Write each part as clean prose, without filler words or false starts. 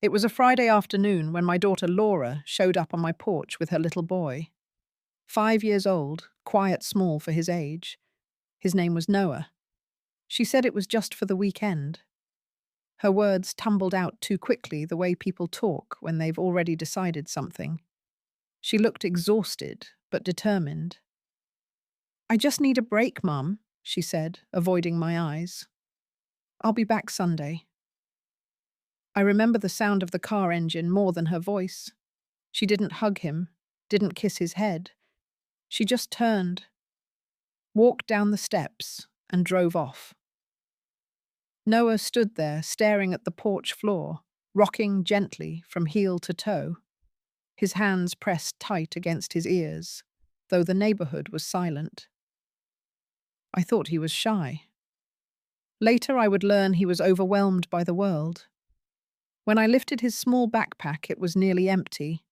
It was a Friday afternoon when my daughter Laura showed up on my porch with her little boy. 5 years old, quiet small for his age. His name was Noah. She said it was just for the weekend. Her words tumbled out too quickly, the way people talk when they've already decided something. She looked exhausted, but determined. "I just need a break, Mum," she said, avoiding my eyes. "I'll be back Sunday." I remember the sound of the car engine more than her voice. She didn't hug him, didn't kiss his head. She just turned, walked down the steps, and drove off. Noah stood there, staring at the porch floor, rocking gently from heel to toe, his hands pressed tight against his ears, though the neighborhood was silent. I thought he was shy. Later I would learn he was overwhelmed by the world. When I lifted his small backpack, it was nearly empty.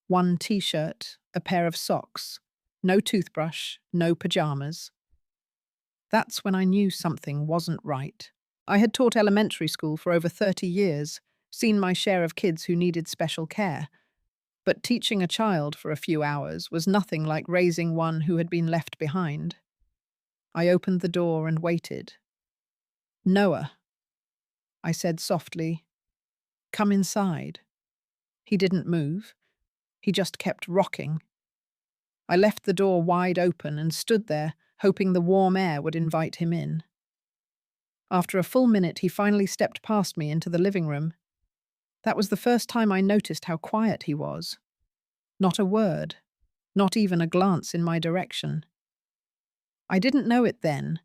One t-shirt, a pair of socks, no toothbrush, no pajamas. That's when I knew something wasn't right. I had taught elementary school for over 30 years, seen my share of kids who needed special care, but teaching a child for a few hours was nothing like raising one who had been left behind. I opened the door and waited. "Noah," I said softly, "come inside." He didn't move. He just kept rocking. I left the door wide open and stood there, hoping the warm air would invite him in. After a full minute, he finally stepped past me into the living room. That was the first time I noticed how quiet he was. Not a word, not even a glance in my direction. I didn't know it then,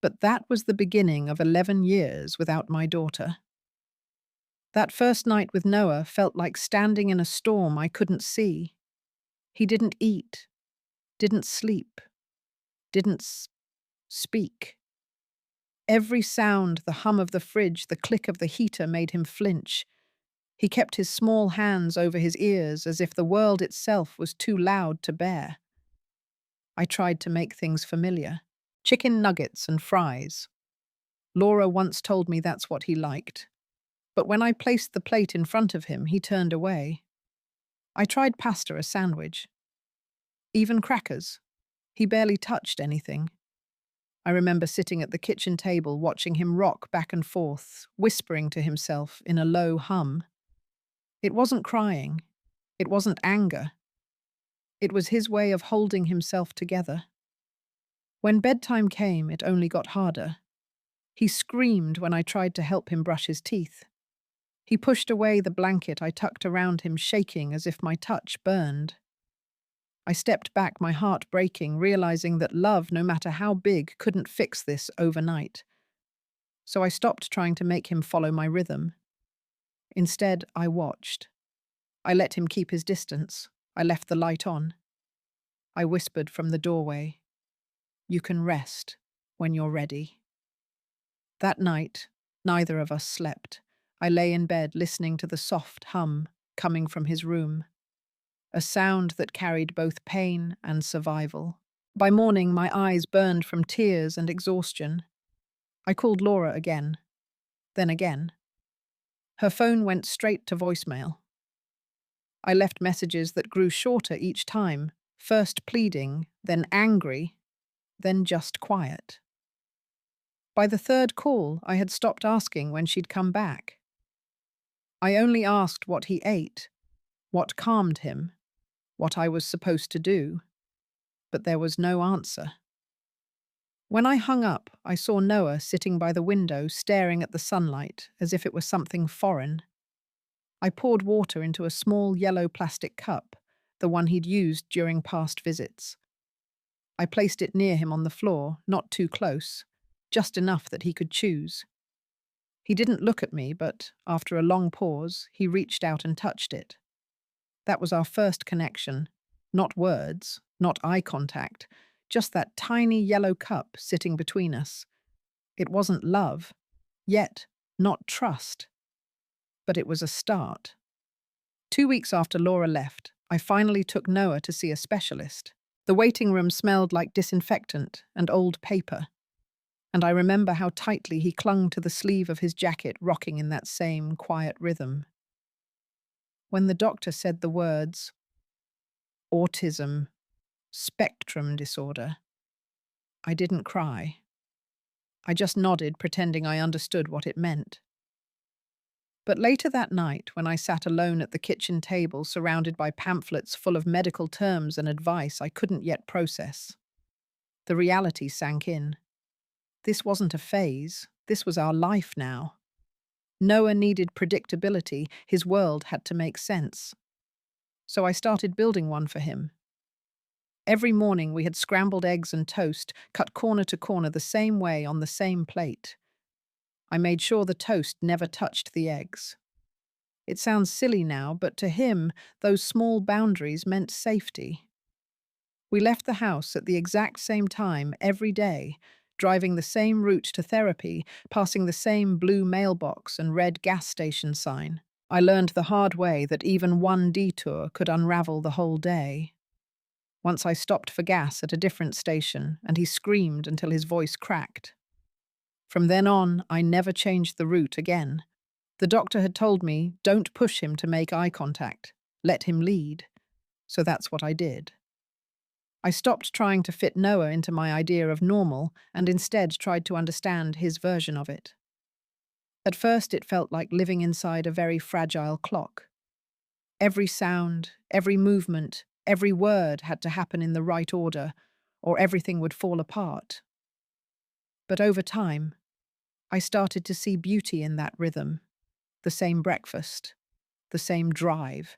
but that was the beginning of 11 years without my daughter. That first night with Noah felt like standing in a storm I couldn't see. He didn't eat, didn't sleep, didn't speak. Every sound, the hum of the fridge, the click of the heater, made him flinch. He kept his small hands over his ears as if the world itself was too loud to bear. I tried to make things familiar. Chicken nuggets and fries. Laura once told me that's what he liked. But when I placed the plate in front of him, he turned away. I tried pasta, a sandwich. Even crackers. He barely touched anything. I remember sitting at the kitchen table watching him rock back and forth, whispering to himself in a low hum. It wasn't crying. It wasn't anger. It was his way of holding himself together. When bedtime came, it only got harder. He screamed when I tried to help him brush his teeth. He pushed away the blanket I tucked around him, shaking as if my touch burned. I stepped back, my heart breaking, realizing that love, no matter how big, couldn't fix this overnight. So I stopped trying to make him follow my rhythm. Instead, I watched. I let him keep his distance. I left the light on. I whispered from the doorway, "You can rest when you're ready." That night, neither of us slept. I lay in bed listening to the soft hum coming from his room, a sound that carried both pain and survival. By morning, my eyes burned from tears and exhaustion. I called Laura again, then again. Her phone went straight to voicemail. I left messages that grew shorter each time, first pleading, then angry, then just quiet. By the third call, I had stopped asking when she'd come back. I only asked what he ate, what calmed him, what I was supposed to do, but there was no answer. When I hung up, I saw Noah sitting by the window, staring at the sunlight as if it were something foreign. I poured water into a small yellow plastic cup, the one he'd used during past visits. I placed it near him on the floor, not too close, just enough that he could choose. He didn't look at me, but after a long pause, he reached out and touched it. That was our first connection. Not words, not eye contact, just that tiny yellow cup sitting between us. It wasn't love, yet not trust. But it was a start. 2 weeks after Laura left, I finally took Noah to see a specialist. The waiting room smelled like disinfectant and old paper. and I remember how tightly he clung to the sleeve of his jacket, rocking in that same quiet rhythm. When the doctor said the words, autism, spectrum disorder, I didn't cry. I just nodded, pretending I understood what it meant. But later that night, when I sat alone at the kitchen table surrounded by pamphlets full of medical terms and advice I couldn't yet process, the reality sank in. This wasn't a phase, this was our life now. Noah needed predictability, his world had to make sense. So I started building one for him. Every morning we had scrambled eggs and toast, cut corner to corner the same way on the same plate. I made sure the toast never touched the eggs. It sounds silly now, but to him, those small boundaries meant safety. We left the house at the exact same time every day, driving the same route to therapy, passing the same blue mailbox and red gas station sign. I learned the hard way that even one detour could unravel the whole day. Once I stopped for gas at a different station, and he screamed until his voice cracked. From then on, I never changed the route again. The doctor had told me, don't push him to make eye contact. Let him lead. So that's what I did. I stopped trying to fit Noah into my idea of normal and instead tried to understand his version of it. At first, it felt like living inside a very fragile clock. Every sound, every movement, every word had to happen in the right order, or everything would fall apart. But over time, I started to see beauty in that rhythm. The same breakfast, the same drive,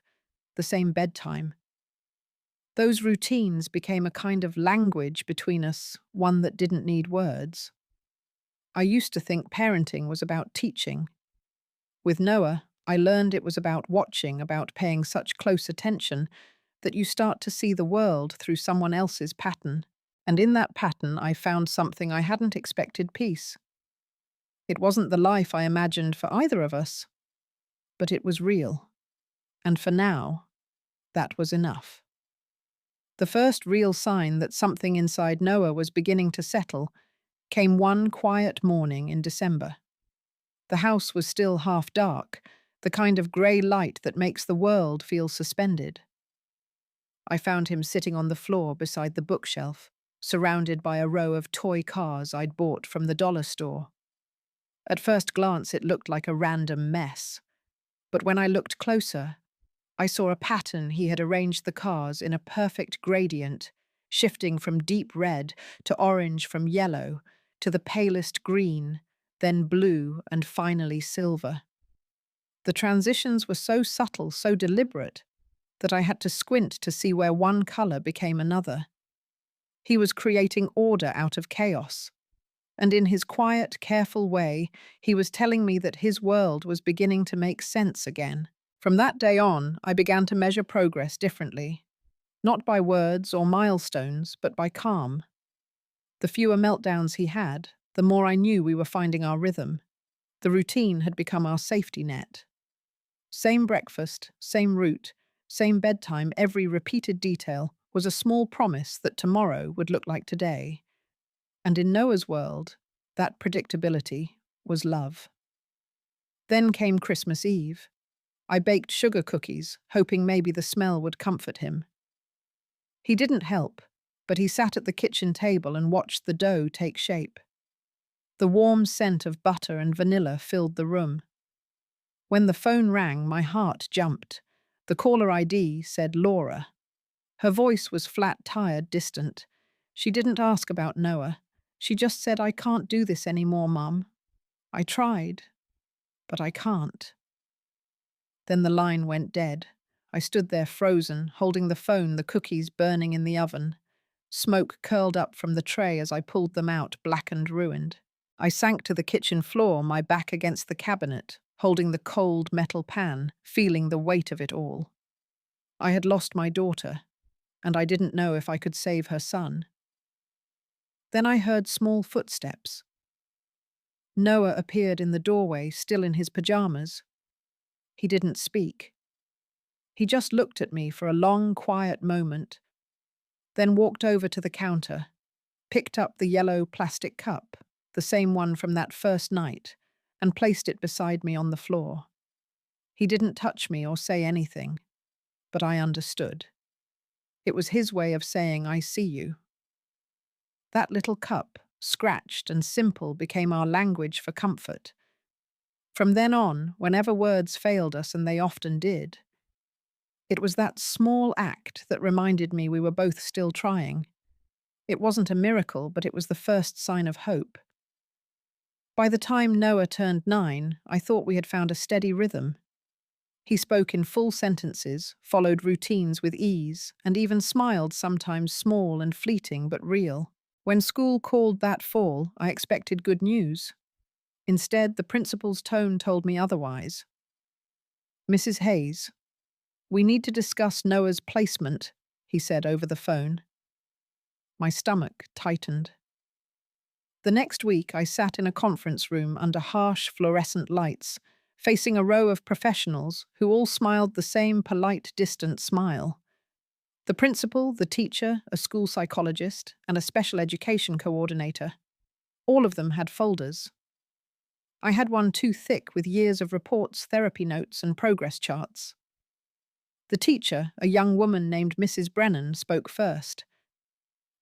the same bedtime. Those routines became a kind of language between us, one that didn't need words. I used to think parenting was about teaching. With Noah, I learned it was about watching, about paying such close attention that you start to see the world through someone else's pattern. And in that pattern, I found something I hadn't expected: peace. It wasn't the life I imagined for either of us, but it was real. And for now, that was enough. The first real sign that something inside Noah was beginning to settle came one quiet morning in December. The house was still half dark, the kind of grey light that makes the world feel suspended. I found him sitting on the floor beside the bookshelf, surrounded by a row of toy cars I'd bought from the dollar store. At first glance, it looked like a random mess. But when I looked closer, I saw a pattern. He had arranged the cars in a perfect gradient, shifting from deep red to orange, from yellow to the palest green, then blue, and finally silver. The transitions were so subtle, so deliberate, that I had to squint to see where one color became another. He was creating order out of chaos. And in his quiet, careful way, he was telling me that his world was beginning to make sense again. From that day on, I began to measure progress differently. Not by words or milestones, but by calm. The fewer meltdowns he had, the more I knew we were finding our rhythm. The routine had become our safety net. Same breakfast, same route, same bedtime, every repeated detail was a small promise that tomorrow would look like today. And in Noah's world, that predictability was love. Then came Christmas Eve. I baked sugar cookies, hoping maybe the smell would comfort him. He didn't help, but he sat at the kitchen table and watched the dough take shape. The warm scent of butter and vanilla filled the room. When the phone rang, my heart jumped. The caller ID said Laura. Her voice was flat, tired, distant. She didn't ask about Noah. She just said, "I can't do this anymore, Mum. I tried, but I can't." Then the line went dead. I stood there frozen, holding the phone, the cookies burning in the oven. Smoke curled up from the tray as I pulled them out, black and ruined. I sank to the kitchen floor, my back against the cabinet, holding the cold metal pan, feeling the weight of it all. I had lost my daughter, and I didn't know if I could save her son. Then I heard small footsteps. Noah appeared in the doorway, still in his pajamas. He didn't speak. He just looked at me for a long, quiet moment, then walked over to the counter, picked up the yellow plastic cup, the same one from that first night, and placed it beside me on the floor. He didn't touch me or say anything, but I understood. It was his way of saying, "I see you." That little cup, scratched and simple, became our language for comfort. From then on, whenever words failed us, and they often did, it was that small act that reminded me we were both still trying. It wasn't a miracle, but it was the first sign of hope. By the time Noah turned 9, I thought we had found a steady rhythm. He spoke in full sentences, followed routines with ease, and even smiled, sometimes small and fleeting but real. When school called that fall, I expected good news. Instead, the principal's tone told me otherwise. "Mrs. Hayes, we need to discuss Noah's placement," he said over the phone. My stomach tightened. The next week, I sat in a conference room under harsh fluorescent lights, facing a row of professionals who all smiled the same polite, distant smile. The principal, the teacher, a school psychologist, and a special education coordinator. All of them had folders. I had one too thick with years of reports, therapy notes, and progress charts. The teacher, a young woman named Mrs. Brennan, spoke first.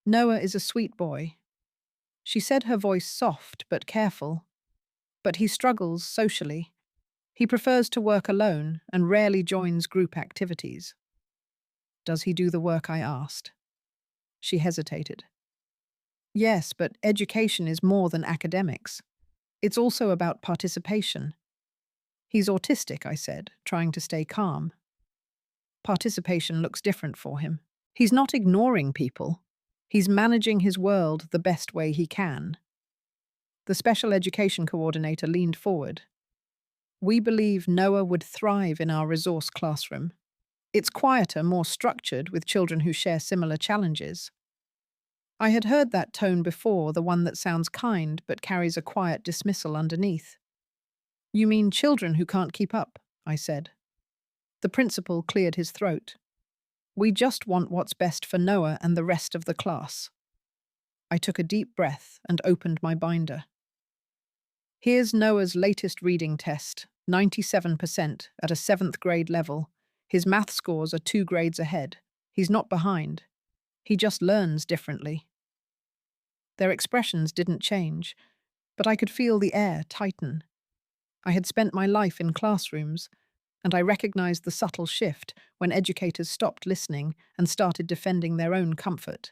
"Noah is a sweet boy." She said, her voice soft but careful. "But he struggles socially. He prefers to work alone and rarely joins group activities." "Does he do the work?" I asked. She hesitated. "Yes, but education is more than academics. It's also about participation." "He's autistic," I said, trying to stay calm. "Participation looks different for him. He's not ignoring people. He's managing his world the best way he can." The special education coordinator leaned forward. "We believe Noah would thrive in our resource classroom. It's quieter, more structured, with children who share similar challenges." I had heard that tone before, the one that sounds kind but carries a quiet dismissal underneath. "You mean children who can't keep up?" I said. The principal cleared his throat. "We just want what's best for Noah and the rest of the class." I took a deep breath and opened my binder. "Here's Noah's latest reading test, 97% at a 7th grade level. His math scores are 2 grades ahead. He's not behind. He just learns differently." Their expressions didn't change, but I could feel the air tighten. I had spent my life in classrooms, and I recognized the subtle shift when educators stopped listening and started defending their own comfort.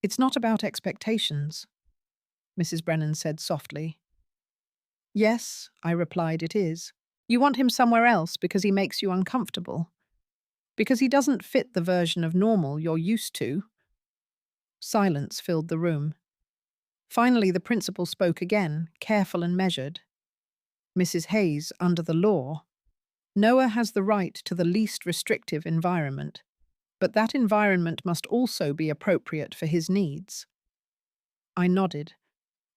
"It's not about expectations," Mrs. Brennan said softly. "Yes," I replied, "it is. You want him somewhere else because he makes you uncomfortable. Because he doesn't fit the version of normal you're used to." Silence filled the room. Finally, the principal spoke again, careful and measured. "Mrs. Hayes, under the law, Noah has the right to the least restrictive environment, but that environment must also be appropriate for his needs." I nodded.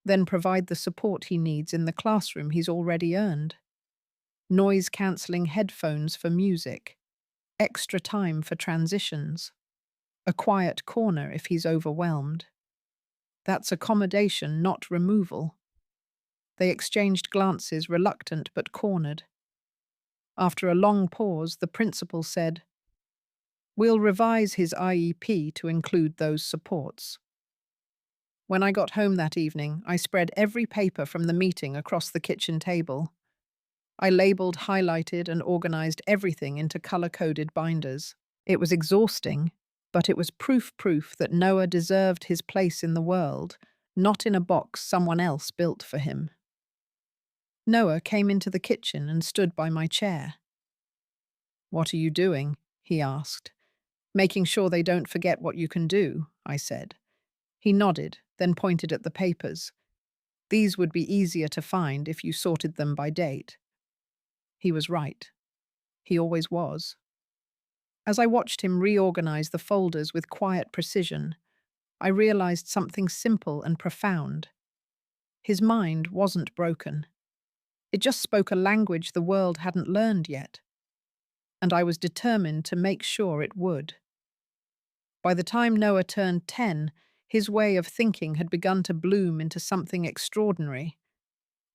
"Then provide the support he needs in the classroom he's already earned. Noise-cancelling headphones for music, extra time for transitions, a quiet corner if he's overwhelmed. That's accommodation, not removal." They exchanged glances, reluctant but cornered. After a long pause, the principal said, "We'll revise his IEP to include those supports." When I got home that evening, I spread every paper from the meeting across the kitchen table. I labeled, highlighted, and organized everything into color-coded binders. It was exhausting, but it was proof that Noah deserved his place in the world, not in a box someone else built for him. Noah came into the kitchen and stood by my chair. "What are you doing?" he asked. "Making sure they don't forget what you can do," I said. He nodded, then pointed at the papers. "These would be easier to find if you sorted them by date." He was right. He always was. As I watched him reorganize the folders with quiet precision, I realized something simple and profound. His mind wasn't broken. It just spoke a language the world hadn't learned yet, and I was determined to make sure it would. By the time Noah turned 10, His way of thinking had begun to bloom into something extraordinary.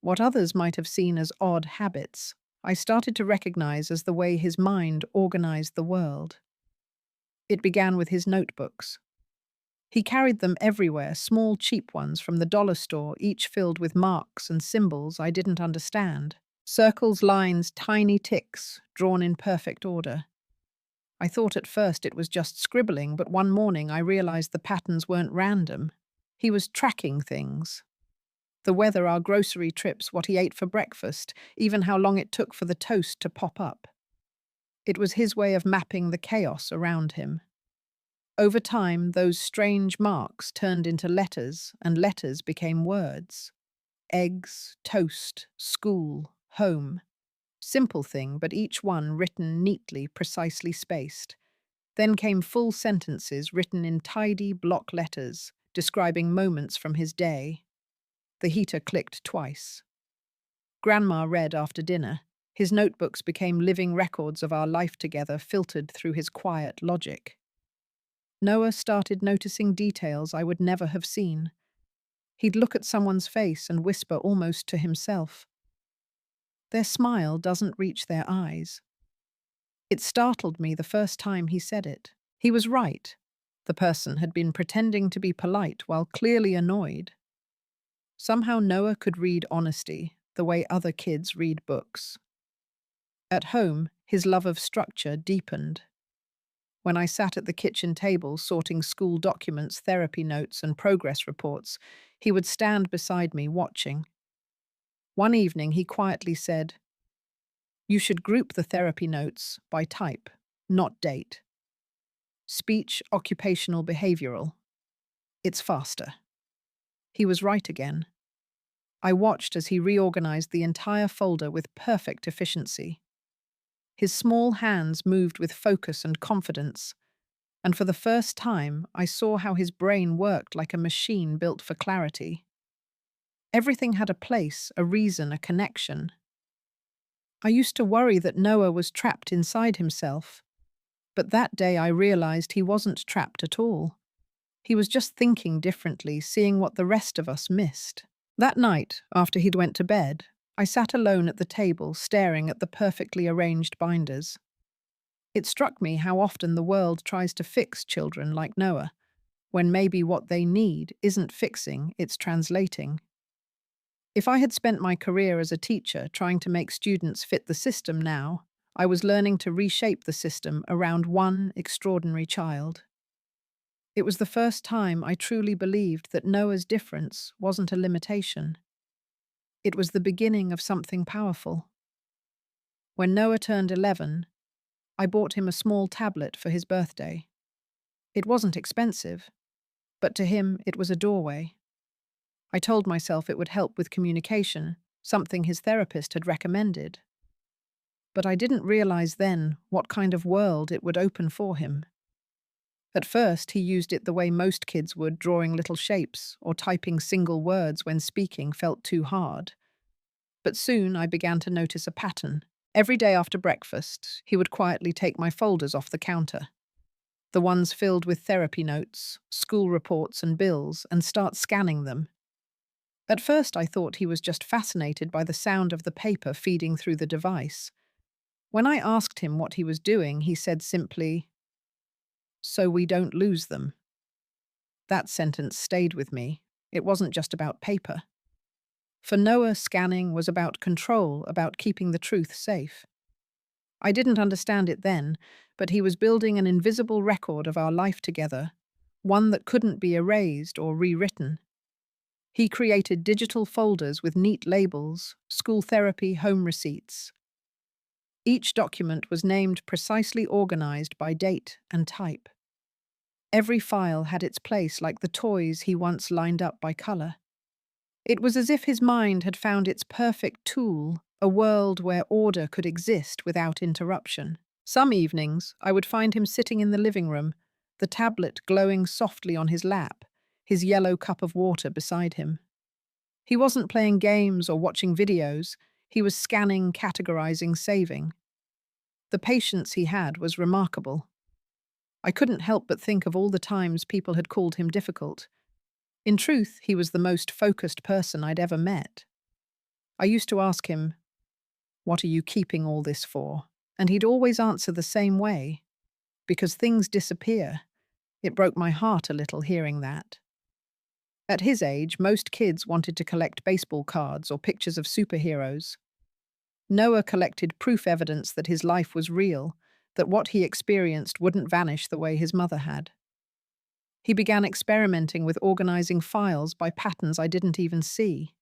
What others might have seen as odd habits, I started to recognize as the way his mind organized the world. It began with his notebooks. He carried them everywhere, small, cheap ones from the dollar store, each filled with marks and symbols I didn't understand. Circles, lines, tiny ticks, drawn in perfect order. I thought at first it was just scribbling, but one morning I realized the patterns weren't random. He was tracking things. The weather, our grocery trips, what he ate for breakfast, even how long it took for the toast to pop up. It was his way of mapping the chaos around him. Over time, those strange marks turned into letters, and letters became words. Eggs, toast, school, home. Simple thing, but each one written neatly, precisely spaced. Then came full sentences written in tidy block letters, describing moments from his day. The heater clicked twice. Grandma read after dinner. His notebooks became living records of our life together, filtered through his quiet logic. Noah started noticing details I would never have seen. He'd look at someone's face and whisper almost to himself, "Their smile doesn't reach their eyes." It startled me the first time he said it. He was right. The person had been pretending to be polite while clearly annoyed. Somehow Noah could read honesty the way other kids read books. At home, his love of structure deepened. When I sat at the kitchen table sorting school documents, therapy notes, and progress reports, he would stand beside me watching. One evening he quietly said, "You should group the therapy notes by type, not date. Speech, occupational, behavioral. It's faster." He was right again. I watched as he reorganized the entire folder with perfect efficiency. His small hands moved with focus and confidence, and for the first time I saw how his brain worked like a machine built for clarity. Everything had a place, a reason, a connection. I used to worry that Noah was trapped inside himself, but that day I realized he wasn't trapped at all. He was just thinking differently, seeing what the rest of us missed. That night, after he'd went to bed, I sat alone at the table, staring at the perfectly arranged binders. It struck me how often the world tries to fix children like Noah, when maybe what they need isn't fixing, it's translating. If I had spent my career as a teacher trying to make students fit the system now, I was learning to reshape the system around one extraordinary child. It was the first time I truly believed that Noah's difference wasn't a limitation. It was the beginning of something powerful. When Noah turned 11, I bought him a small tablet for his birthday. It wasn't expensive, but to him it was a doorway. I told myself it would help with communication, something his therapist had recommended. But I didn't realize then what kind of world it would open for him. At first, he used it the way most kids would, drawing little shapes or typing single words when speaking felt too hard. But soon I began to notice a pattern. Every day after breakfast, he would quietly take my folders off the counter, the ones filled with therapy notes, school reports, and bills, and start scanning them. At first, I thought he was just fascinated by the sound of the paper feeding through the device. When I asked him what he was doing, he said simply, "So we don't lose them." That sentence stayed with me. It wasn't just about paper. For Noah, scanning was about control, about keeping the truth safe. I didn't understand it then, but he was building an invisible record of our life together, one that couldn't be erased or rewritten. He created digital folders with neat labels, school therapy, home receipts. Each document was named, precisely organized by date and type. Every file had its place, like the toys he once lined up by color. It was as if his mind had found its perfect tool, a world where order could exist without interruption. Some evenings, I would find him sitting in the living room, the tablet glowing softly on his lap, his yellow cup of water beside him. He wasn't playing games or watching videos. He was scanning, categorizing, saving. The patience he had was remarkable. I couldn't help but think of all the times people had called him difficult, In truth, he was the most focused person I'd ever met. I used to ask him, "What are you keeping all this for?" And he'd always answer the same way, "Because things disappear." It broke my heart a little hearing that. At his age, most kids wanted to collect baseball cards or pictures of superheroes. Noah collected proof evidence that his life was real, that what he experienced wouldn't vanish the way his mother had. He began experimenting with organizing files by patterns I didn't even see.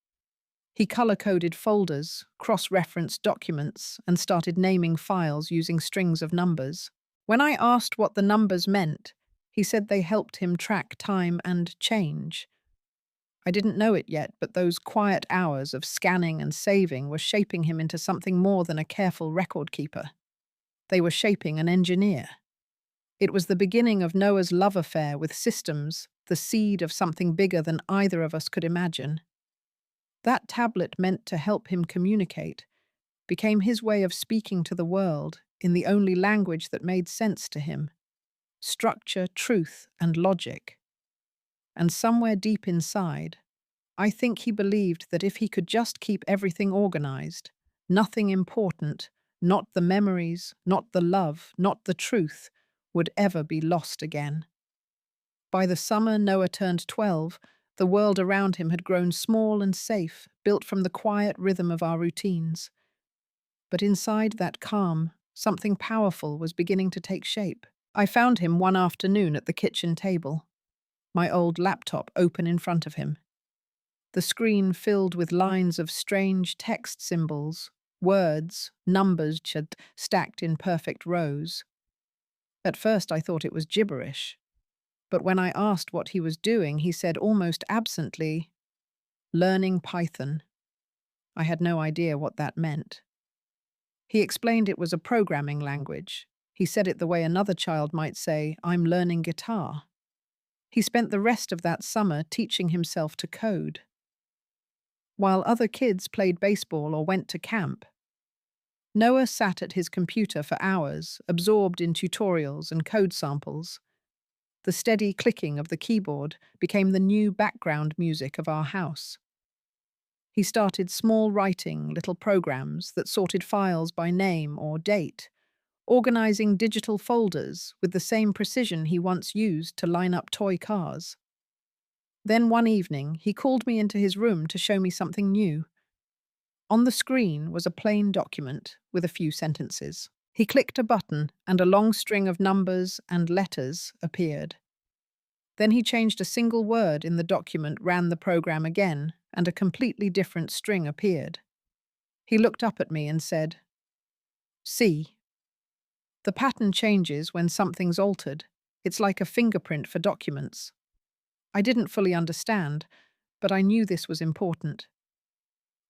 He color-coded folders, cross-referenced documents, and started naming files using strings of numbers. When I asked what the numbers meant, he said they helped him track time and change. I didn't know it yet, but those quiet hours of scanning and saving were shaping him into something more than a careful record keeper. They were shaping an engineer. It was the beginning of Noah's love affair with systems, the seed of something bigger than either of us could imagine. That tablet meant to help him communicate, became his way of speaking to the world in the only language that made sense to him: structure, truth, and logic. And somewhere deep inside, I think he believed that if he could just keep everything organized, nothing important, not the memories, not the love, not the truth, would ever be lost again. By the summer Noah turned 12, the world around him had grown small and safe, built from the quiet rhythm of our routines. But inside that calm, something powerful was beginning to take shape. I found him one afternoon at the kitchen table, my old laptop open in front of him. The screen filled with lines of strange text symbols, words, numbers stacked in perfect rows. At first I thought it was gibberish, but when I asked what he was doing, he said almost absently, "Learning Python." I had no idea what that meant. He explained it was a programming language. He said it the way another child might say, "I'm learning guitar." He spent the rest of that summer teaching himself to code. While other kids played baseball or went to camp, Noah sat at his computer for hours, absorbed in tutorials and code samples. The steady clicking of the keyboard became the new background music of our house. He started small writing little programs that sorted files by name or date, organizing digital folders with the same precision he once used to line up toy cars. Then one evening, he called me into his room to show me something new. On the screen was a plain document with a few sentences. He clicked a button and a long string of numbers and letters appeared. Then he changed a single word in the document, ran the program again, and a completely different string appeared. He looked up at me and said, "See, the pattern changes when something's altered. It's like a fingerprint for documents." I didn't fully understand, but I knew this was important.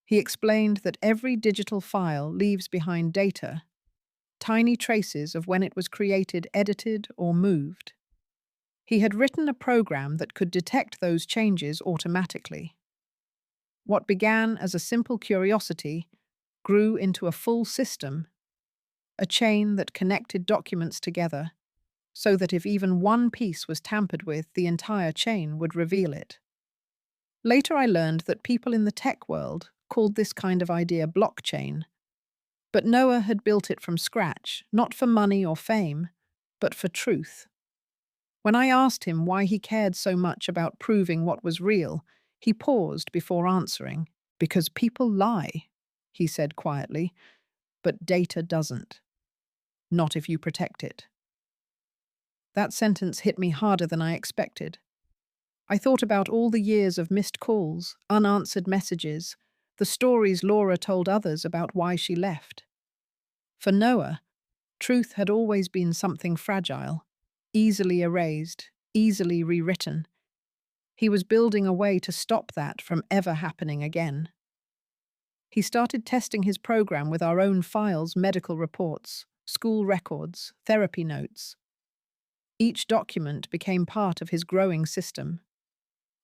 He explained that every digital file leaves behind data, tiny traces of when it was created, edited, or moved. He had written a program that could detect those changes automatically. What began as a simple curiosity grew into a full system, a chain that connected documents together, so that if even one piece was tampered with, the entire chain would reveal it. Later I learned that people in the tech world called this kind of idea blockchain. But Noah had built it from scratch, not for money or fame, but for truth. When I asked him why he cared so much about proving what was real, he paused before answering. "Because people lie," he said quietly, "but data doesn't. Not if you protect it." That sentence hit me harder than I expected. I thought about all the years of missed calls, unanswered messages, the stories Laura told others about why she left. For Noah, truth had always been something fragile, easily erased, easily rewritten. He was building a way to stop that from ever happening again. He started testing his program with our own files, medical reports, school records, therapy notes. Each document became part of his growing system.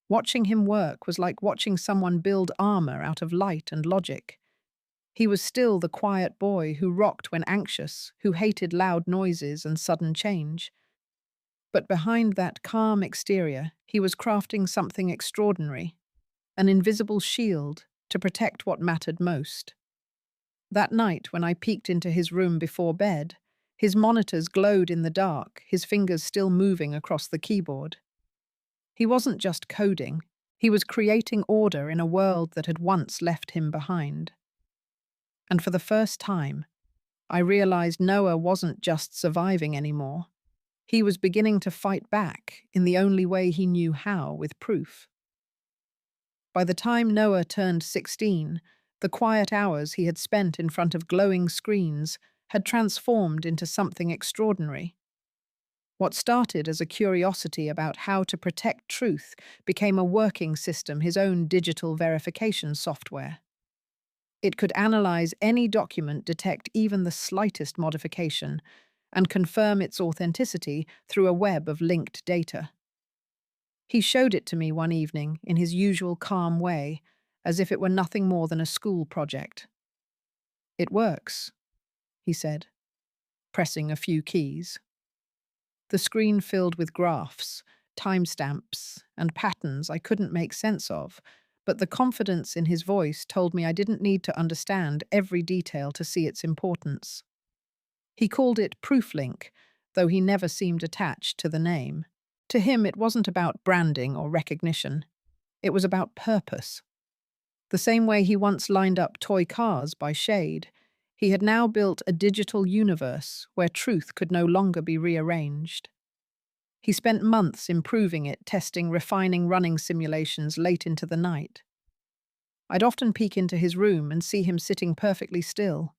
Watching him work was like watching someone build armor out of light and logic. He was still the quiet boy who rocked when anxious, who hated loud noises and sudden change. But behind that calm exterior, he was crafting something extraordinary, an invisible shield to protect what mattered most. That night, when I peeked into his room before bed, his monitors glowed in the dark, his fingers still moving across the keyboard. He wasn't just coding, he was creating order in a world that had once left him behind. And for the first time, I realized Noah wasn't just surviving anymore. He was beginning to fight back in the only way he knew how, with proof. By the time Noah turned 16, the quiet hours he had spent in front of glowing screens had transformed into something extraordinary. What started as a curiosity about how to protect truth became a working system, his own digital verification software. It could analyze any document, detect even the slightest modification, and confirm its authenticity through a web of linked data. He showed it to me one evening in his usual calm way, as if it were nothing more than a school project. "It works," he said, pressing a few keys. The screen filled with graphs, timestamps, and patterns I couldn't make sense of, but the confidence in his voice told me I didn't need to understand every detail to see its importance. He called it ProofLink, though he never seemed attached to the name. To him, it wasn't about branding or recognition. It was about purpose. The same way he once lined up toy cars by shade, he had now built a digital universe where truth could no longer be rearranged. He spent months improving it, testing, refining running simulations late into the night. I'd often peek into his room and see him sitting perfectly still,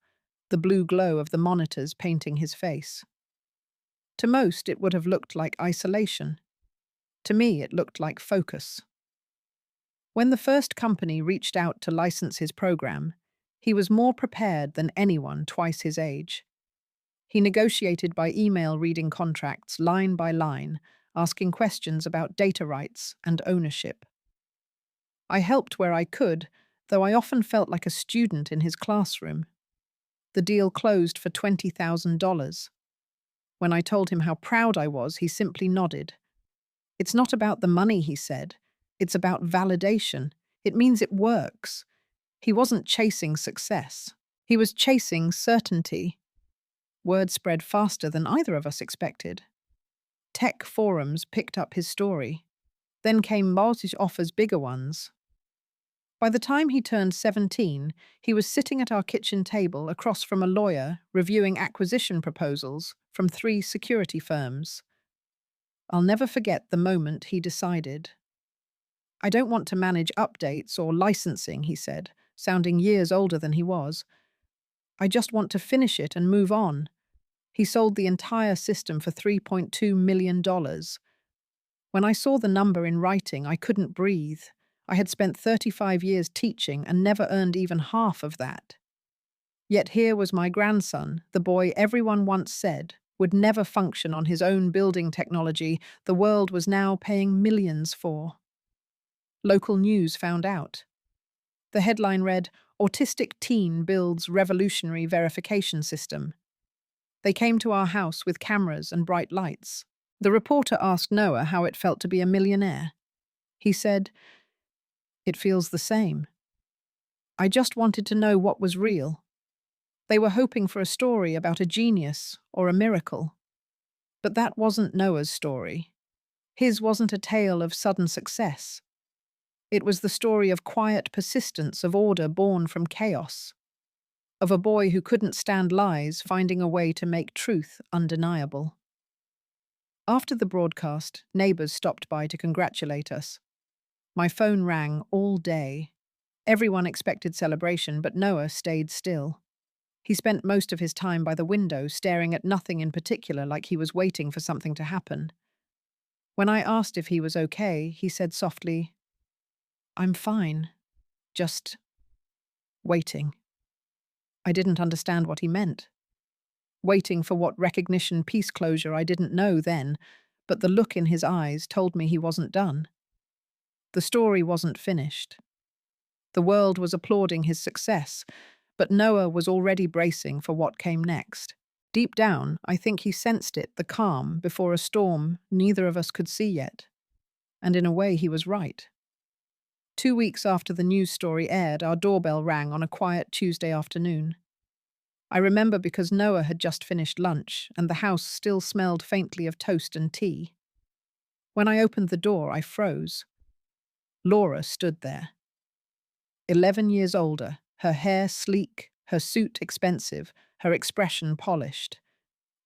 the blue glow of the monitors painting his face. To most, it would have looked like isolation. To me, it looked like focus. When the first company reached out to license his program, he was more prepared than anyone twice his age. He negotiated by email, reading contracts line by line, asking questions about data rights and ownership. I helped where I could, though I often felt like a student in his classroom. The deal closed for $20,000. When I told him how proud I was, he simply nodded. "It's not about the money," he said. "It's about validation. It means it works." He wasn't chasing success. He was chasing certainty. Word spread faster than either of us expected. Tech forums picked up his story. Then came multi-offers, bigger ones. By the time he turned 17, he was sitting at our kitchen table across from a lawyer reviewing acquisition proposals from 3 security firms. I'll never forget the moment he decided. "I don't want to manage updates or licensing," he said, sounding years older than he was. "I just want to finish it and move on." He sold the entire system for $3.2 million. When I saw the number in writing, I couldn't breathe. I had spent 35 years teaching and never earned even half of that. Yet here was my grandson, the boy everyone once said would never function on his own building technology the world was now paying millions for. Local news found out. The headline read, "Autistic teen builds revolutionary verification system." They came to our house with cameras and bright lights. The reporter asked Noah how it felt to be a millionaire. He said, "It feels the same. I just wanted to know what was real." They were hoping for a story about a genius or a miracle. But that wasn't Noah's story. His wasn't a tale of sudden success. It was the story of quiet persistence, of order born from chaos, of a boy who couldn't stand lies finding a way to make truth undeniable. After the broadcast, neighbors stopped by to congratulate us. My phone rang all day. Everyone expected celebration, but Noah stayed still. He spent most of his time by the window, staring at nothing in particular, like he was waiting for something to happen. When I asked if he was okay, he said softly, "I'm fine. Just waiting." I didn't understand what he meant. Waiting for what recognition, peace, closure, I didn't know then, but the look in his eyes told me he wasn't done. The story wasn't finished. The world was applauding his success, but Noah was already bracing for what came next. Deep down, I think he sensed it, the calm, before a storm neither of us could see yet. And in a way, he was right. 2 weeks after the news story aired, our doorbell rang on a quiet Tuesday afternoon. I remember because Noah had just finished lunch, and the house still smelled faintly of toast and tea. When I opened the door, I froze. Laura stood there. 11 years older, her hair sleek, her suit expensive, her expression polished.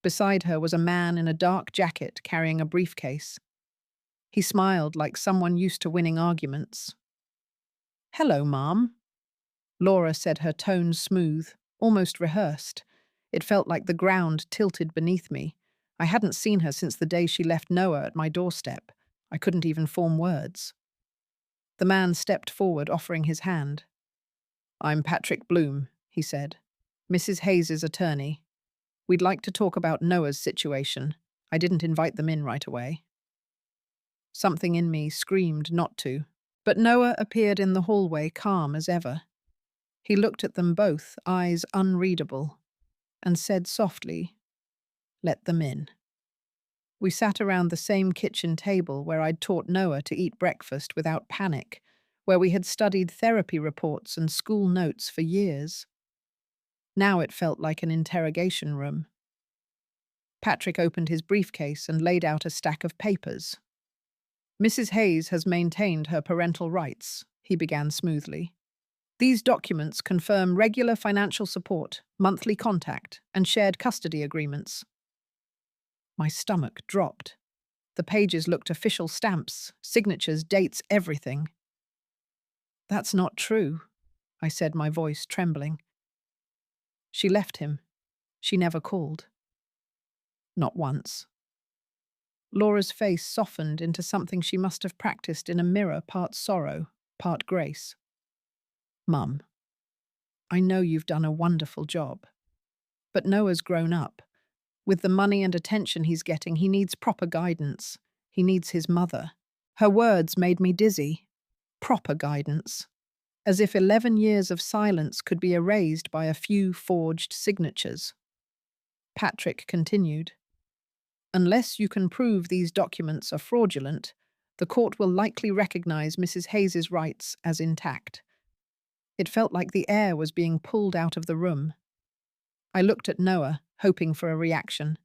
Beside her was a man in a dark jacket carrying a briefcase. He smiled like someone used to winning arguments. "Hello, Mom," Laura said, her tone smooth, almost rehearsed. It felt like the ground tilted beneath me. I hadn't seen her since the day she left Noah at my doorstep. I couldn't even form words. The man stepped forward, offering his hand. "I'm Patrick Bloom," he said, "Mrs. Hayes's attorney. We'd like to talk about Noah's situation. I didn't invite them in right away." Something in me screamed not to, but Noah appeared in the hallway, calm as ever. He looked at them both, eyes unreadable, and said softly, "Let them in." We sat around the same kitchen table where I'd taught Noah to eat breakfast without panic, where we had studied therapy reports and school notes for years. Now it felt like an interrogation room. Patrick opened his briefcase and laid out a stack of papers. "Mrs. Hayes has maintained her parental rights," he began smoothly. "These documents confirm regular financial support, monthly contact, and shared custody agreements." My stomach dropped. The pages looked official stamps, signatures, dates, everything. "That's not true," I said, my voice trembling. "She left him. She never called." "Not once." Laura's face softened into something she must have practiced in a mirror, part sorrow, part grace. "Mum, I know you've done a wonderful job. But Noah's grown up. With the money and attention he's getting, he needs proper guidance. He needs his mother." Her words made me dizzy. Proper guidance. As if 11 years of silence could be erased by a few forged signatures. Patrick continued. "Unless you can prove these documents are fraudulent, the court will likely recognize Mrs. Hayes's rights as intact." It felt like the air was being pulled out of the room. I looked at Noah, hoping for a reaction.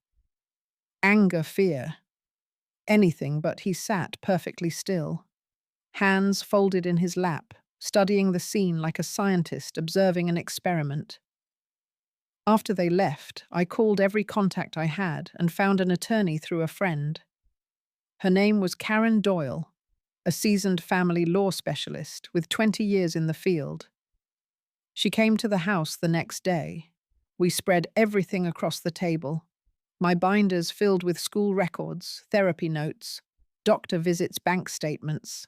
Anger, fear. Anything, but he sat perfectly still. Hands folded in his lap, studying the scene like a scientist observing an experiment. After they left, I called every contact I had and found an attorney through a friend. Her name was Karen Doyle, a seasoned family law specialist with 20 years in the field. She came to the house the next day. We spread everything across the table. My binders filled with school records, therapy notes, doctor visits, bank statements.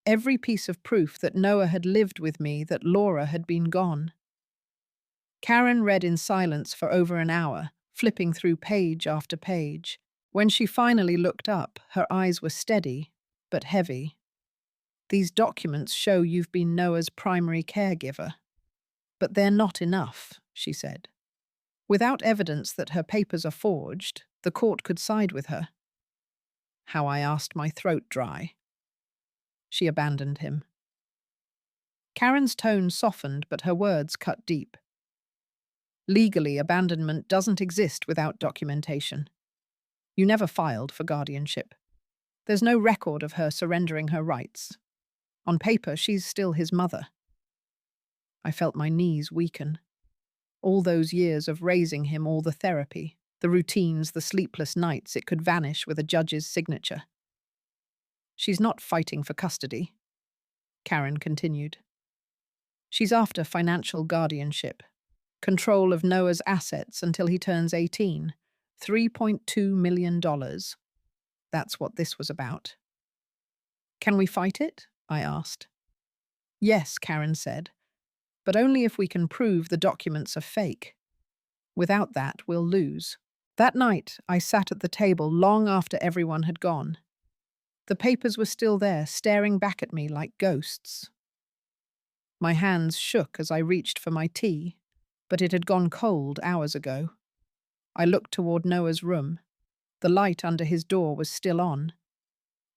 Every piece of proof that Noah had lived with me, that Laura had been gone. Karen read in silence for over an hour, flipping through page after page. When she finally looked up, her eyes were steady, but heavy. "These documents show you've been Noah's primary caregiver. But they're not enough," she said. "Without evidence that her papers are forged, the court could side with her." How I asked my throat dry. She abandoned him. Karen's tone softened, but her words cut deep. "Legally, abandonment doesn't exist without documentation. You never filed for guardianship. There's no record of her surrendering her rights. On paper, she's still his mother." I felt my knees weaken. All those years of raising him, all the therapy, the routines, the sleepless nights, it could vanish with a judge's signature. "She's not fighting for custody," Karen continued. "She's after financial guardianship, control of Noah's assets until he turns 18, $3.2 million. That's what this was about." "Can we fight it?" I asked. "Yes," Karen said, "but only if we can prove the documents are fake. Without that, we'll lose." That night, I sat at the table long after everyone had gone. The papers were still there, staring back at me like ghosts. My hands shook as I reached for my tea, but it had gone cold hours ago. I looked toward Noah's room. The light under his door was still on.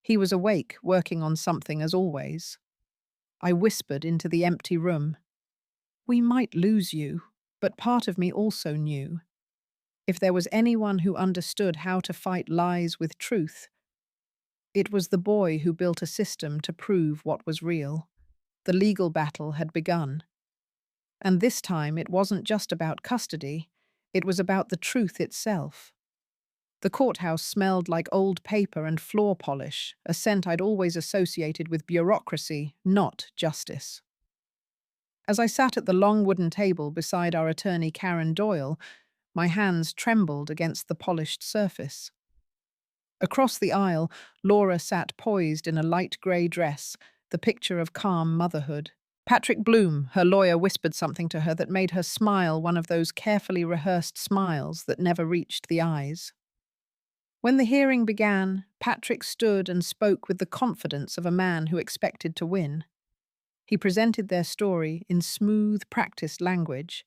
He was awake, working on something as always. I whispered into the empty room. We might lose you, but part of me also knew. If there was anyone who understood how to fight lies with truth, it was the boy who built a system to prove what was real. The legal battle had begun. And this time it wasn't just about custody, it was about the truth itself. The courthouse smelled like old paper and floor polish, a scent I'd always associated with bureaucracy, not justice. As I sat at the long wooden table beside our attorney Karen Doyle, my hands trembled against the polished surface. Across the aisle, Laura sat poised in a light grey dress, the picture of calm motherhood. Patrick Bloom, her lawyer, whispered something to her that made her smile, one of those carefully rehearsed smiles that never reached the eyes. When the hearing began, Patrick stood and spoke with the confidence of a man who expected to win. He presented their story in smooth, practiced language.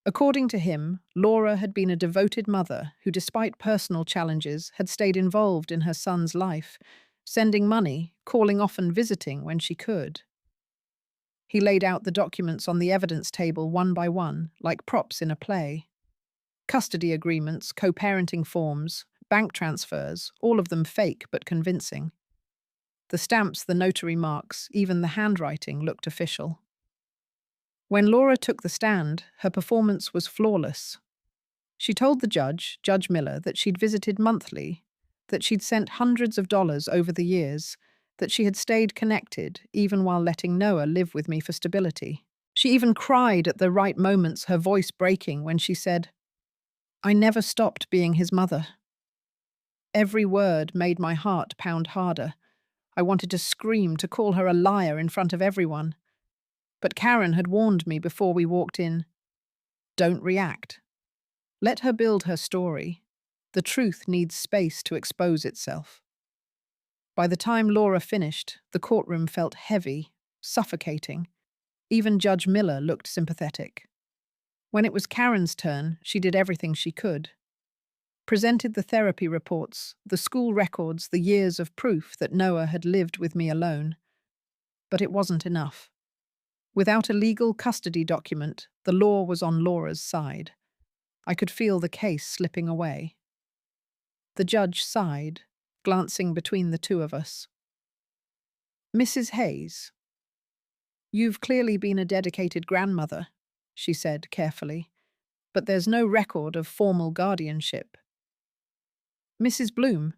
According to him, Laura had been a devoted mother who, despite personal challenges, had stayed involved in her son's life, sending money, calling often, visiting when she could. He laid out the documents on the evidence table one by one, like props in a play. Custody agreements, co-parenting forms, bank transfers, all of them fake but convincing. The stamps, the notary marks, even the handwriting looked official. When Laura took the stand, her performance was flawless. She told the judge, Judge Miller, that she'd visited monthly, that she'd sent hundreds of dollars over the years, that she had stayed connected even while letting Noah live with me for stability. She even cried at the right moments, her voice breaking, when she said, "I never stopped being his mother." Every word made my heart pound harder. I wanted to scream, to call her a liar in front of everyone. But Karen had warned me before we walked in. Don't react. Let her build her story. The truth needs space to expose itself. By the time Laura finished, the courtroom felt heavy, suffocating. Even Judge Miller looked sympathetic. When it was Karen's turn, she did everything she could. Presented the therapy reports, the school records, the years of proof that Noah had lived with me alone. But it wasn't enough. Without a legal custody document, the law was on Laura's side. I could feel the case slipping away. The judge sighed, glancing between the two of us. "Mrs. Hayes, you've clearly been a dedicated grandmother," she said carefully, "but there's no record of formal guardianship." "Mrs. Bloom,"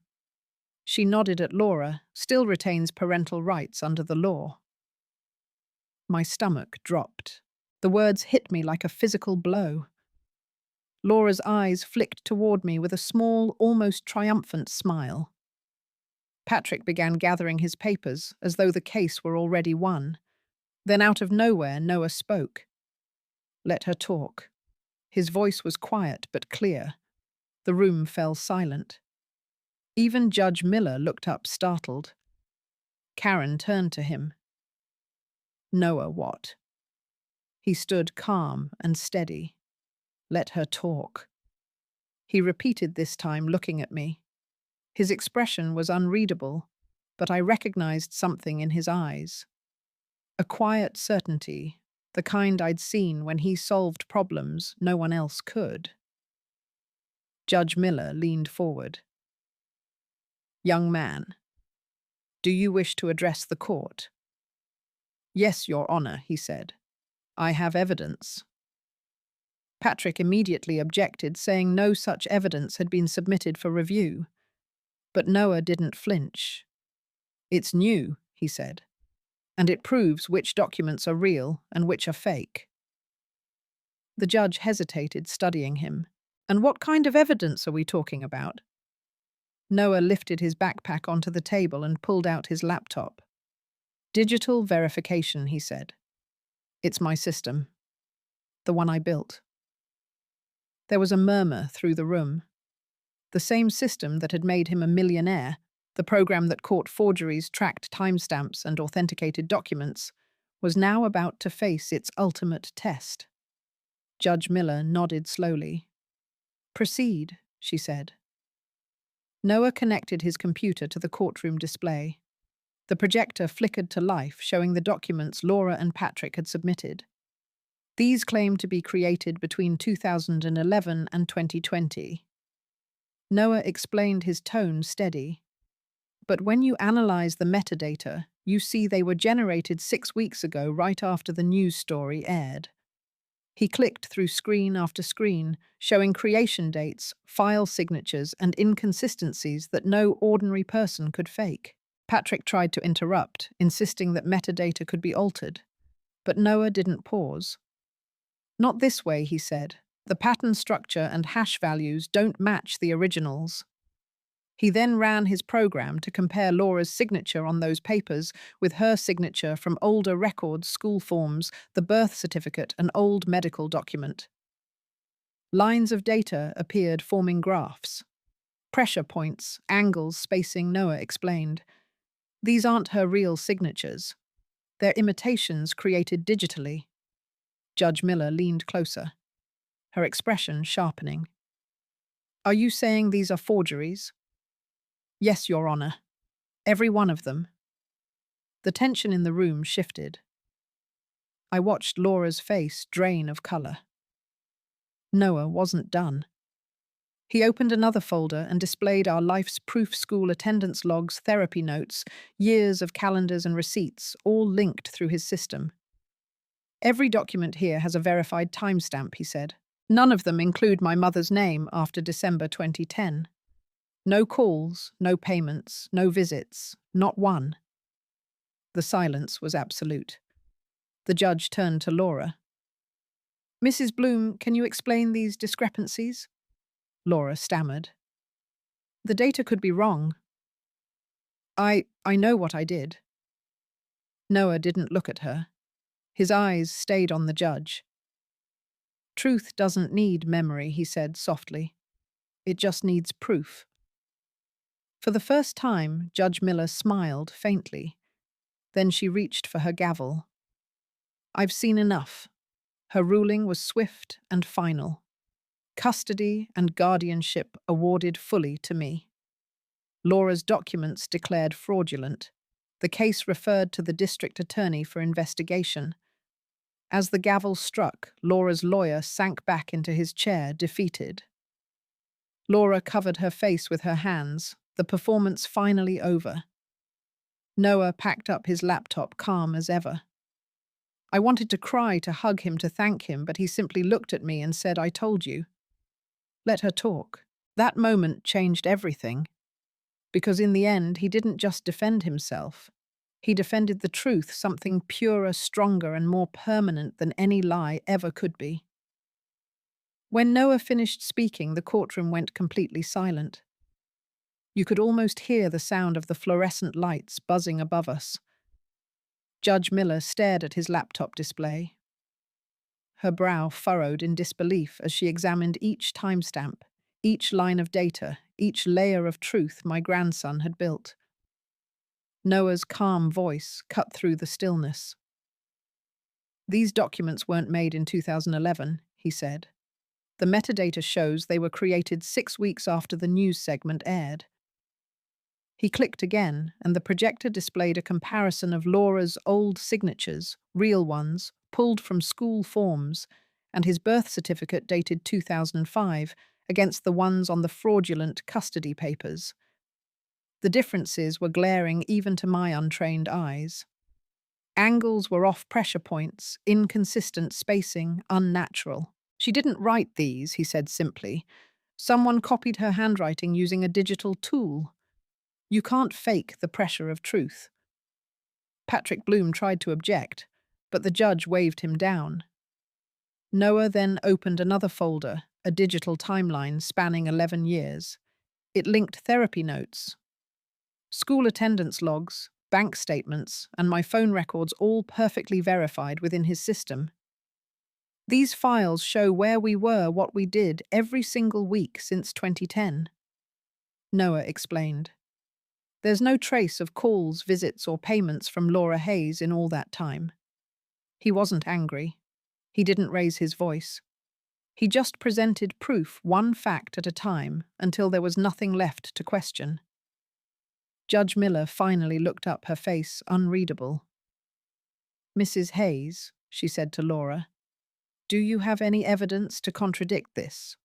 she nodded at Laura, "still retains parental rights under the law." My stomach dropped. The words hit me like a physical blow. Laura's eyes flicked toward me with a small, almost triumphant smile. Patrick began gathering his papers as though the case were already won. Then out of nowhere, Noah spoke. Let her talk. His voice was quiet but clear. The room fell silent. Even Judge Miller looked up, startled. Karen turned to him. "Noah, what?" He stood calm and steady. "Let her talk." He repeated this time, looking at me. His expression was unreadable, but I recognized something in his eyes. A quiet certainty, the kind I'd seen when he solved problems no one else could. Judge Miller leaned forward. "Young man, do you wish to address the court?" "Yes, Your Honor," he said. "I have evidence." Patrick immediately objected, saying no such evidence had been submitted for review. But Noah didn't flinch. "It's new," he said, "and it proves which documents are real and which are fake." The judge hesitated, studying him. "And what kind of evidence are we talking about?" Noah lifted his backpack onto the table and pulled out his laptop. "Digital verification," he said. "It's my system. The one I built." There was a murmur through the room. The same system that had made him a millionaire, the program that caught forgeries, tracked timestamps, and authenticated documents, was now about to face its ultimate test. Judge Miller nodded slowly. Proceed, she said. Noah connected his computer to the courtroom display. The projector flickered to life, showing the documents Laura and Patrick had submitted. These claimed to be created between 2011 and 2020. Noah explained, his tone steady. But when you analyze the metadata, you see they were generated 6 weeks ago, right after the news story aired. He clicked through screen after screen, showing creation dates, file signatures, and inconsistencies that no ordinary person could fake. Patrick tried to interrupt, insisting that metadata could be altered. But Noah didn't pause. Not this way, he said. The pattern structure and hash values don't match the originals. He then ran his program to compare Laura's signature on those papers with her signature from older records, school forms, the birth certificate, and old medical document. Lines of data appeared, forming graphs. Pressure points, angles, spacing, Noah explained. These aren't her real signatures. They're imitations created digitally. Judge Miller leaned closer, her expression sharpening. Are you saying these are forgeries? Yes, Your Honor. Every one of them. The tension in the room shifted. I watched Laura's face drain of color. Noah wasn't done. He opened another folder and displayed our life's proof, school attendance logs, therapy notes, years of calendars and receipts, all linked through his system. Every document here has a verified timestamp, he said. None of them include my mother's name after December 2010. No calls, no payments, no visits, not one. The silence was absolute. The judge turned to Laura. Mrs. Bloom, can you explain these discrepancies? Laura stammered. The data could be wrong. I know what I did. Noah didn't look at her. His eyes stayed on the judge. Truth doesn't need memory, he said softly. It just needs proof. For the first time, Judge Miller smiled faintly. Then she reached for her gavel. I've seen enough. Her ruling was swift and final. Custody and guardianship awarded fully to me. Laura's documents declared fraudulent. The case referred to the district attorney for investigation. As the gavel struck, Laura's lawyer sank back into his chair, defeated. Laura covered her face with her hands, the performance finally over. Noah packed up his laptop, calm as ever. I wanted to cry, to hug him, to thank him, but he simply looked at me and said, I told you. Let her talk. That moment changed everything. Because in the end, he didn't just defend himself. He defended the truth, something purer, stronger, and more permanent than any lie ever could be. When Noah finished speaking, the courtroom went completely silent. You could almost hear the sound of the fluorescent lights buzzing above us. Judge Miller stared at his laptop display. Her brow furrowed in disbelief as she examined each timestamp, each line of data, each layer of truth my grandson had built. Noah's calm voice cut through the stillness. These documents weren't made in 2011, he said. The metadata shows they were created 6 weeks after the news segment aired. He clicked again, and the projector displayed a comparison of Laura's old signatures, real ones, pulled from school forms, and his birth certificate dated 2005, against the ones on the fraudulent custody papers. The differences were glaring even to my untrained eyes. Angles were off, pressure points, inconsistent spacing, unnatural. She didn't write these, he said simply. Someone copied her handwriting using a digital tool. You can't fake the pressure of truth. Patrick Bloom tried to object, but the judge waved him down. Noah then opened another folder, a digital timeline spanning 11 years. It linked therapy notes, school attendance logs, bank statements, and my phone records, all perfectly verified within his system. These files show where we were, what we did, every single week since 2010. Noah explained. There's no trace of calls, visits, or payments from Laura Hayes in all that time. He wasn't angry. He didn't raise his voice. He just presented proof, one fact at a time, until there was nothing left to question. Judge Miller finally looked up, her face unreadable. "Mrs. Hayes," she said to Laura, "do you have any evidence to contradict this?"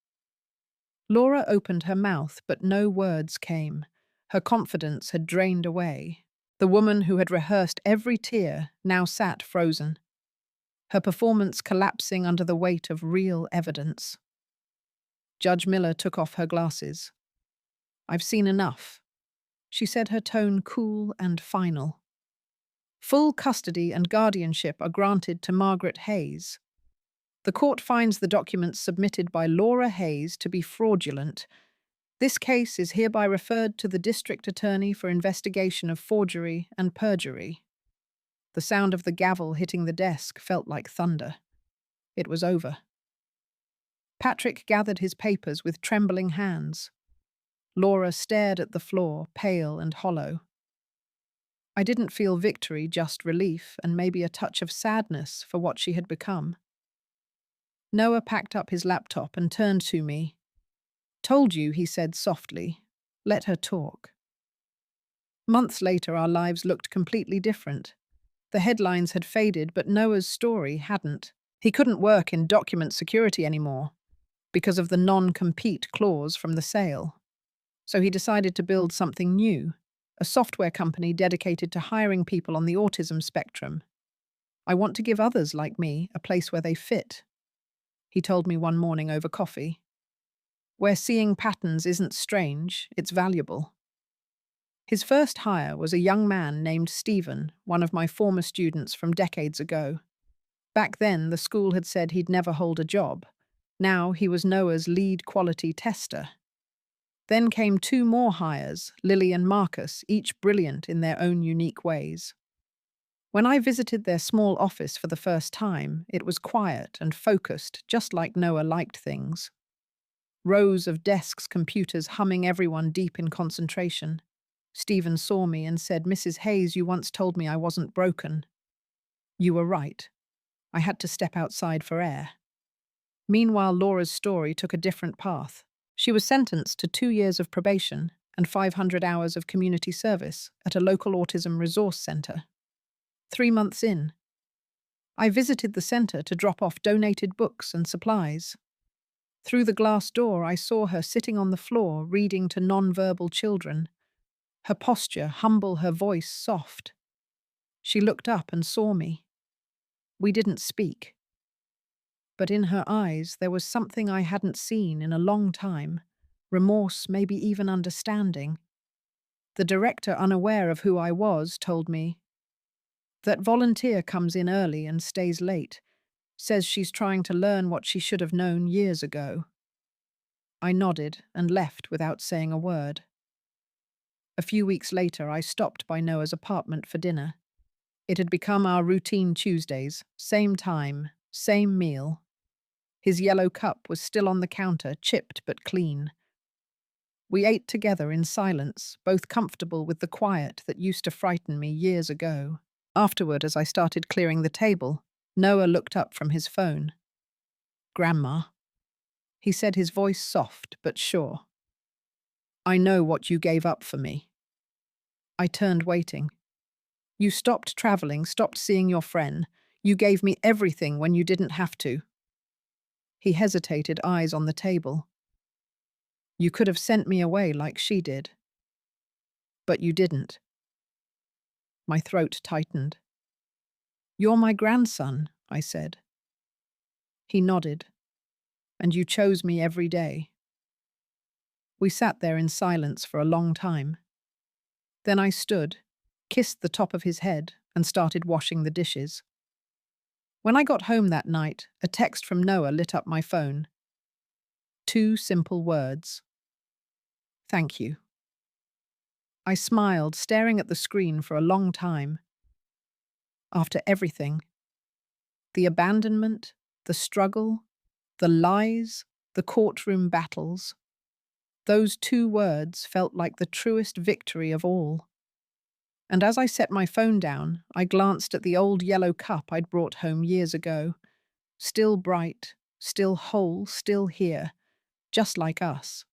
Laura opened her mouth, but no words came. Her confidence had drained away. The woman who had rehearsed every tear now sat frozen, her performance collapsing under the weight of real evidence. Judge Miller took off her glasses. "I've seen enough," she said, her tone cool and final. "Full custody and guardianship are granted to Margaret Hayes. The court finds the documents submitted by Laura Hayes to be fraudulent. This case is hereby referred to the district attorney for investigation of forgery and perjury." The sound of the gavel hitting the desk felt like thunder. It was over. Patrick gathered his papers with trembling hands. Laura stared at the floor, pale and hollow. I didn't feel victory, just relief and maybe a touch of sadness for what she had become. Noah packed up his laptop and turned to me. "Told you," he said softly. "Let her talk." Months later, our lives looked completely different. The headlines had faded, but Noah's story hadn't. He couldn't work in document security anymore because of the non-compete clause from the sale. So he decided to build something new, a software company dedicated to hiring people on the autism spectrum. "I want to give others like me a place where they fit," he told me one morning over coffee. "Where seeing patterns isn't strange, it's valuable." His first hire was a young man named Stephen, one of my former students from decades ago. Back then, the school had said he'd never hold a job. Now he was Noah's lead quality tester. Then came two more hires, Lily and Marcus, each brilliant in their own unique ways. When I visited their small office for the first time, it was quiet and focused, just like Noah liked things. Rows of desks, computers humming, everyone deep in concentration. Stephen saw me and said, "Mrs. Hayes, you once told me I wasn't broken." You were right. I had to step outside for air. Meanwhile, Laura's story took a different path. She was sentenced to 2 years of probation and 500 hours of community service at a local autism resource center. 3 months in, I visited the center to drop off donated books and supplies. Through the glass door, I saw her sitting on the floor reading to nonverbal children. Her posture humble, her voice soft. She looked up and saw me. We didn't speak. But in her eyes there was something I hadn't seen in a long time, remorse, maybe even understanding. The director, unaware of who I was, told me, "That volunteer comes in early and stays late, says she's trying to learn what she should have known years ago." I nodded and left without saying a word. A few weeks later, I stopped by Noah's apartment for dinner. It had become our routine Tuesdays, same time, same meal. His yellow cup was still on the counter, chipped but clean. We ate together in silence, both comfortable with the quiet that used to frighten me years ago. Afterward, as I started clearing the table, Noah looked up from his phone. "Grandma," he said, his voice soft but sure. "I know what you gave up for me." I turned, waiting. "You stopped traveling, stopped seeing your friend. You gave me everything when you didn't have to." He hesitated, eyes on the table. "You could have sent me away like she did. But you didn't." My throat tightened. "You're my grandson," I said. He nodded. "And you chose me every day." We sat there in silence for a long time. Then I stood, kissed the top of his head, and started washing the dishes. When I got home that night, a text from Noah lit up my phone. 2 simple words. "Thank you." I smiled, staring at the screen for a long time. After everything, the abandonment, the struggle, the lies, the courtroom battles, those 2 words felt like the truest victory of all. And as I set my phone down, I glanced at the old yellow cup I'd brought home years ago, still bright, still whole, still here, just like us.